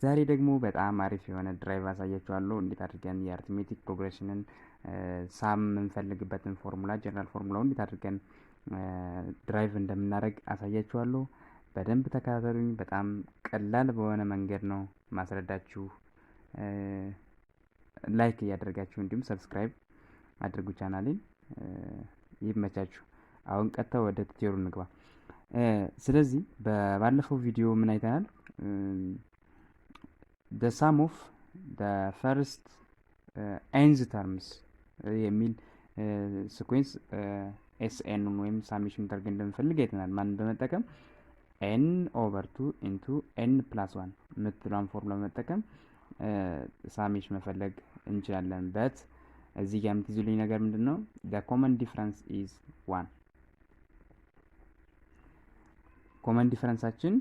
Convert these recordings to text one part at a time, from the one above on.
ዛሬ ደግሞ በጣም አሪፍ የሆነ ድራይቭ አሳያችኋለሁ። እንዴት አድርገን የአርትሜቲክ ፕሮግሬሽንን ሳም የምንፈልግበትን ፎርሙላ ጀነራል ፎርሙላውን እንዴት አድርገን ድራይቭ እንደምናደርግ አሳያችኋለሁ። በደንብ ተከታተሉኝ። በጣም ቀላል በሆነ መንገድ ነው ማስረዳችሁ። ላይክ እያደረጋችሁ እንዲሁም ሰብስክራይብ አድርጉ ቻናሌን። ይመቻችሁ። አሁን ቀጥታ ወደ ቲዮሪው እንግባ። ስለዚህ ባለፈው ቪዲዮ ምን አይተናል? the sum of the first nth terms የሚል ሲኩዌንስ ኤስኤን ወይም ሳሜሽን ታርገን እንደምፈልግ አይተናል። ማን በመጠቀም n over 2 into n plus 1 የምትለውን ፎርሙላ በመጠቀም ሳሜሽን መፈለግ እንችላለን። በት እዚህ ጋር የምትይዙልኝ ነገር ምንድን ነው? the common difference is 1 ኮመን ዲፈረንሳችን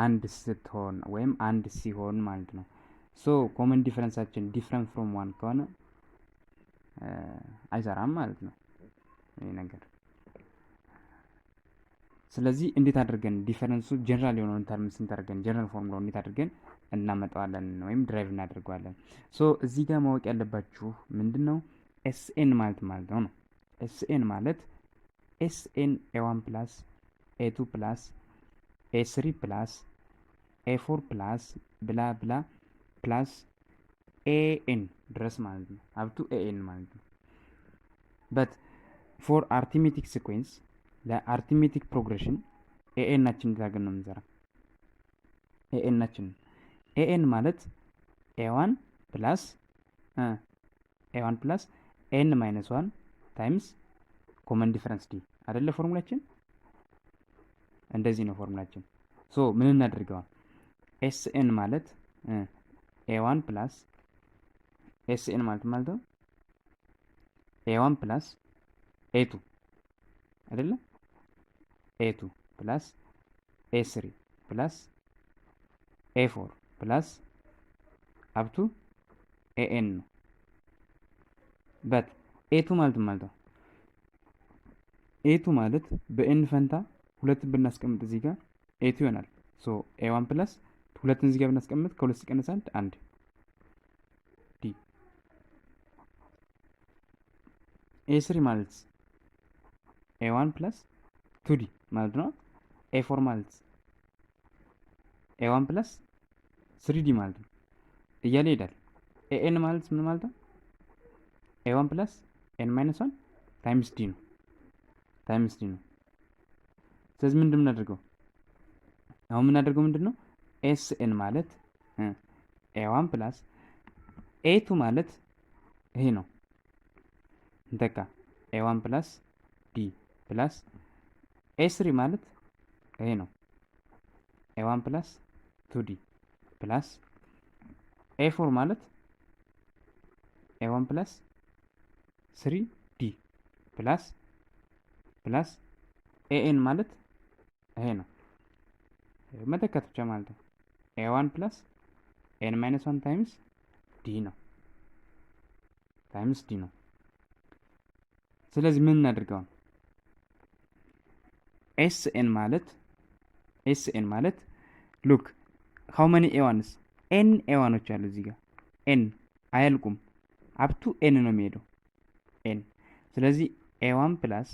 አንድ ስትሆን ወይም አንድ ሲሆን ማለት ነው። ሶ ኮመን ዲፈረንሳችን ዲፍረንት ፍሮም 1 ከሆነ አይሰራም ማለት ነው ይሄ ነገር። ስለዚህ እንዴት አድርገን ዲፈረንሱ ጀነራል የሆነውን ተርም ስንተርገን ጀነራል ፎርሙላው እንዴት አድርገን እናመጣዋለን ወይም ድራይቭ እናደርገዋለን። ሶ እዚህ ጋር ማወቅ ያለባችሁ ምንድነው ኤስኤን ማለት ነው። ኤስኤን ማለት ኤስኤን ኤ1 ፕላስ ኤ2 ፕላስ ኤ3 ፕላስ ኤ4 ፕላስ ብላ ብላ ፕላስ ኤኤን ድረስ ማለት ነው። አብቱ ኤኤን ማለት ነው። በት ፎር አርትሜቲክ ሲኩዌንስ ለአርትሜቲክ ፕሮግሬሽን ኤኤን ናችን ታገን ነው የምንሰራ። ኤኤን ናችን ኤኤን ማለት ኤ1 ፕላስ ኤ1 ፕላስ ኤን ማይነስ 1 ታይምስ ኮመን ዲፈረንስ ዲ አይደለ ፎርሙላችን? እንደዚህ ነው ፎርሙላችን። ሶ ምን እናደርገዋል? ኤስኤን ማለት ኤ1 ፕላስ ኤስኤን ማለት ነው ኤ1 ፕላስ ኤ2 አይደለ? ኤ2 ፕላስ ኤ3 ፕላስ ኤ4 ፕላስ አፕቱ ኤኤን ነው። በት ኤ2 ማለት ነው ኤ2 ማለት በኤን ፈንታ ሁለትን ብናስቀምጥ እዚህ ጋር ኤቱ ይሆናል። ሶ ኤ1 ፕላስ ሁለትን እዚህ ጋር ብናስቀምጥ ከሁለት ሲቀነስ አንድ ዲ። ኤ3 ማለት ኤ1 ፕላስ 2ዲ ማለት ነው። ኤ4 ማለት ኤ1 ፕላስ 3ዲ ማለት ነው እያለ ይሄዳል። ኤኤን ማለት ምን ማለት ነው? ኤ1 ፕላስ ኤን ማይነስ 1 ታይምስ ዲ ነው። ስለዚህ ምንድን የምናደርገው አሁን የምናደርገው ምንድን ነው? ኤስኤን ማለት ኤ1 ፕላስ ኤ2 ማለት ይሄ ነው እንተካ ኤ1 ፕላስ ዲ ፕላስ ኤ3 ማለት ይሄ ነው ኤ1 ፕላስ 2ዲ ፕላስ ኤ4 ማለት ኤ1 ፕላስ 3ዲ ፕላስ ኤኤን ማለት ይሄ ነው መተካት ብቻ ማለት ነው። ኤ1 ፕላስ ኤን ማይነስ 1 ታይምስ ዲ ነው። ስለዚህ ምን እናድርገው? ኤስኤን ማለት ሉክ ሃው መኒ ኤዋንስ ኤን ኤዋኖች አሉ እዚህ ጋር ኤን አያልቁም። አፕቱ ኤን ነው የሚሄደው ኤን። ስለዚህ ኤ1 ፕላስ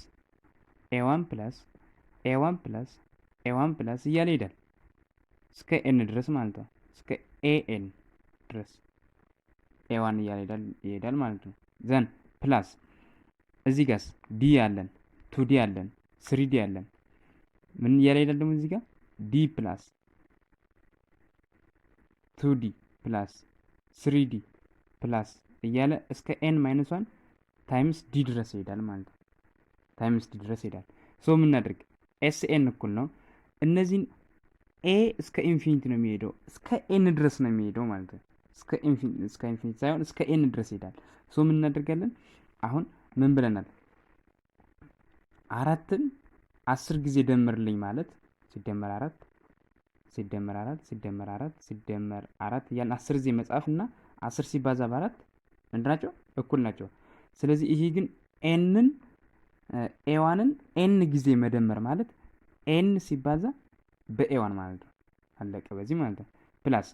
ኤ1 ፕላስ ኤ1 ፕላስ ኤ1 ፕላስ እያለ ይሄዳል እስከ ኤን ድረስ ማለት ነው። እስከ ኤኤን ድረስ ኤ1 እያለ ይሄዳል ማለት ነው። ዘን ፕላስ እዚህ ጋርስ ዲ ያለን 2ዲ ያለን 3ዲ ያለን ምን እያለ ይሄዳል ደግሞ እዚህ ጋር ዲ ፕላስ 2ዲ ፕላስ 3ዲ ፕላስ እያለ እስከ ኤን ማይነስ 1 ታይምስ ዲ ድረስ ይሄዳል ማለት ነው። ሶ ምን እናድርግ? ኤስኤን እኩል ነው እነዚህን ኤ እስከ ኢንፊኒቲ ነው የሚሄደው እስከ ኤን ድረስ ነው የሚሄደው ማለት ነው። እስከ ኢንፊኒቲ ሳይሆን እስከ ኤን ድረስ ይሄዳል። ሶ ምን እናደርጋለን? አሁን ምን ብለናል? አራትን 10 ጊዜ ደምርልኝ ማለት ሲደመር 4 ሲደመር 4 ሲደመር 4 ሲደመር 4 እያልን 10 ጊዜ መጻፍ እና 10 ሲባዛ በ4 ምንድን ናቸው? እኩል ናቸው። ስለዚህ ይሄ ግን ኤንን ኤዋንን ኤን ጊዜ መደመር ማለት ኤን ሲባዛ በኤዋን ማለት ነው። አለቀ በዚህ ማለት ነው። ፕላስ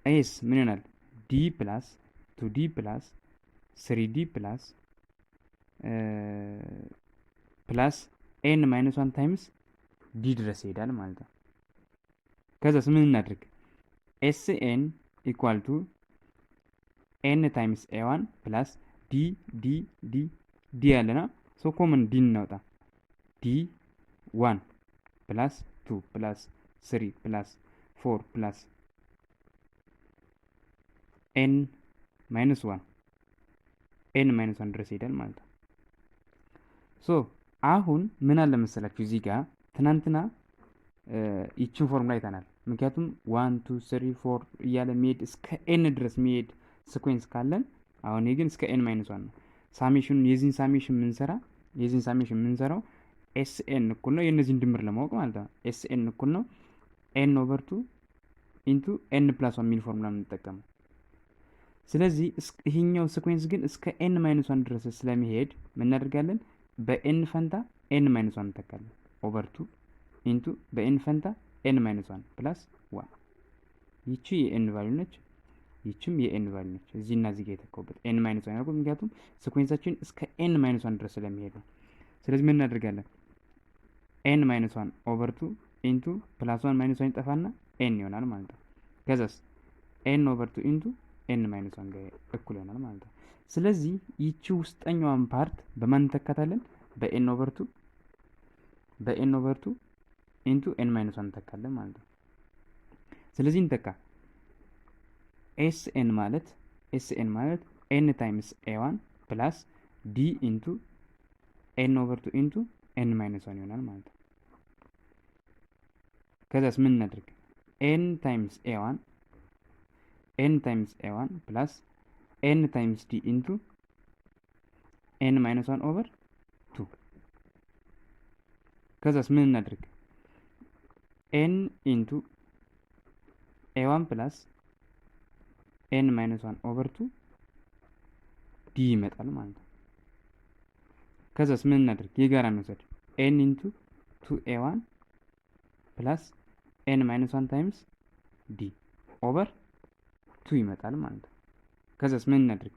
ኤስ ምን ይሆናል? ዲ ፕላስ 2d ፕላስ 3d ፕላስ ኤን ማይነስ 1 ታይምስ ዲ ድረስ ይሄዳል ማለት ነው። ከዛስ ምን እናድርግ? ኤስ ኤን ኢኳል ቱ ኤን ታይምስ ኤ1 ፕላስ ዲ ዲ ዲ ዲ ያለና ሶ ኮመን ዲ እናውጣ። ዲ 1 ፕላስ 2 ፕላስ 3 ፕላስ 4 ፕላስ ኤን ማይነስ 1 ኤን ማይነስ 1 ድረስ ይሄዳል ማለት ነው። ሶ አሁን ምን አለ መሰላችሁ እዚህ ጋር ትናንትና ይችን ፎርሙላ አይተናል። ምክንያቱም 1 2 3 4 እያለ የሚሄድ እስከ ኤን ድረስ የሚሄድ ሲኩዌንስ ካለን አሁን ይሄ ግን እስከ ኤን ማይነስ 1 ነው። ሳሜሽን የዚህን ሳሜሽን የምንሰራው ኤስ ኤን እኩል ነው የእነዚህን ድምር ለማወቅ ማለት ነው። ኤስ ኤን እኩል ነው ኤን ኦቨር 2 ኢንቱ ኤን ፕላስ 1 የሚል ፎርሙላ የምንጠቀመው። ስለዚህ ይሄኛው ሲኩዌንስ ግን እስከ ኤን ማይነስ 1 ድረስ ስለሚሄድ ምን እናደርጋለን? በኤን ፈንታ ኤን ማይነስ 1 እንተካለን ኦቨር 2 ኢንቱ በኤን ፈንታ ኤን ማይነስ 1 ፕላስ 1። ይቺ የኤን ቫልዩ ነች፣ ይችም የኤን ቫልዩ ነች። እዚህና እዚህ ጋር የተካውበት ኤን ማይነስ 1 ያልኩት ምክንያቱም ሲኩዌንሳችን እስከ ኤን ማይነስ 1 ድረስ ስለሚሄድ ነው። ስለዚህ ምን እናደርጋለን? ኤን ማይነስ 1 ኦቨር 2 ኢንቱ ፕላስ 1 ማይነስ 1 ይጠፋና ኤን ይሆናል ማለት ነው። ከዛስ ኤን ኦቨር 2 ኢንቱ ኤን ማይነስ 1 ጋር እኩል ይሆናል ማለት ነው። ስለዚህ ይቺ ውስጠኛዋን ፓርት በማን እንተካታለን? በኤን ኦቨር 2 ኢንቱ ኤን ማይነስ 1 እንተካለን ማለት ነው። ስለዚህ እንተካ ኤስ ኤን ማለት ኤን ታይምስ ኤ1 ፕላስ ዲ ኢንቱ ኤን ኦቨር 2 ኢንቱ ኤን ማይነስ 1 ይሆናል ማለት ነው። ከዛስ ምን እናድርግ? ኤን ታይምስ ኤ1 ፕላስ ኤን ታይምስ ዲ ኢንቱ ኤን ማይነስ 1 ኦቨር 2። ከዛስ ምን እናድርግ? ኤን ኢንቱ ኤ1 ፕላስ ኤን ማይነስ 1 ኦቨር 2 ዲ ይመጣል ማለት ነው። ከዛስ ምን እናድርግ? የጋራ እንውሰድ። ኤን ኢንቱ 2ኤ1 ፕላስ ኤን ማይነስ 1 ታይምስ ዲ ኦቨር 2 ይመጣል ማለት ነው። ከዛስ ምን እናድርግ?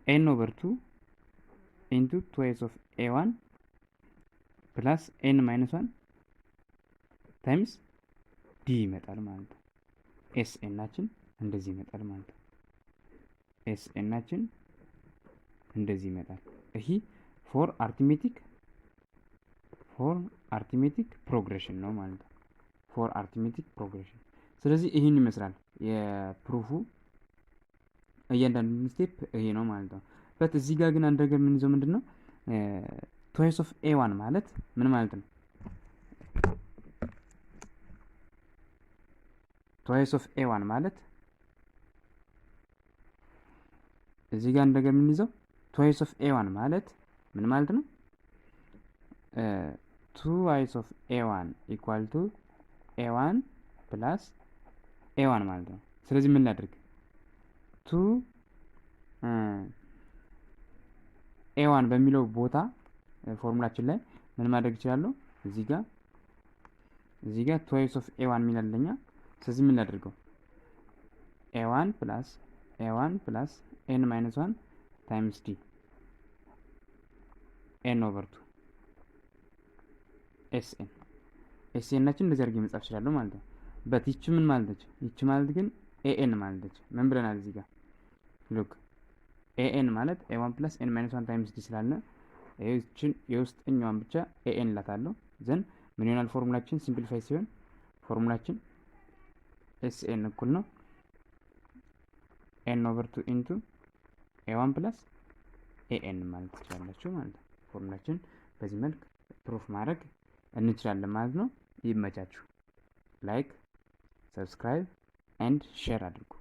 ኤን ኦቨር 2 ኢንቱ ትዋይስ ኦፍ ኤ1 ፕላስ ኤን ማይነስ 1 ታይምስ ዲ ይመጣል ማለት ነው። ኤስ ኤናችን እንደዚህ ይመጣል ማለት ነው። ኤስ ኤናችን እንደዚህ ይመጣል። ይሄ ፎር አርትሜቲክ ፕሮግሬሽን ነው ማለት ነው። ፎር አርትሜቲክ ፕሮግሬሽን። ስለዚህ ይህን ይመስላል የፕሩፉ እያንዳንዱ ስቴፕ ይሄ ነው ማለት ነው። በት እዚህ ጋር ግን አንድ ነገር የምንይዘው ምንድን ነው? ትዋይስ ኦፍ ኤ1 ማለት ምን ማለት ነው? ትዋይስ ኦፍ ኤ1 ማለት እዚህ ጋር አንድ ነገር የምንይዘው ትዋይስ ኦፍ ኤ1 ማለት ምን ማለት ነው? ትዋይስ ኦፍ ኤ1 ኢኳል ቱ ኤ1 ፕላስ ኤ1 ማለት ነው። ስለዚህ ምን ላድርግ? ኤ1 በሚለው ቦታ ፎርሙላችን ላይ ምን ማድረግ ይችላለሁ? እዚህ ጋር ትዋይስ ኦፍ ኤ1 የሚላለኛ። ስለዚህ ምን ላድርገው? ኤ1 ፕላስ ኤን ማይነስ 1 ታይምስ ዲ ኤን ኦቨር 2 ኤስኤናችን እንደዚህ አድርጌ መጻፍ እችላለሁ ማለት ነው። በት ይቺ ምን ማለት ነች? ይቺ ማለት ግን ኤኤን ማለት ነች። ምን ብለናል እዚህ ጋር? ሉክ ኤኤን ማለት ኤ1 ፕላስ ኤን ማይነስ 1 ታይምስ ዲ ስላለ ይህችን የውስጠኛዋን ብቻ ኤኤን ላታለሁ። ዘን ምን ይሆናል ፎርሙላችን? ሲምፕሊፋይ ሲሆን ፎርሙላችን ኤስኤን እኩል ነው ኤን ኦቨር 2 ኢንቱ ኤ1 ፕላስ ኤኤን ማለት ትችላላችሁ ማለት ነው። ፎርሙላችን በዚህ መልክ ፕሩፍ ማድረግ እንችላለን ማለት ነው። ይመቻችሁ። ላይክ፣ ሰብስክራይብ ኤንድ ሼር አድርጉ።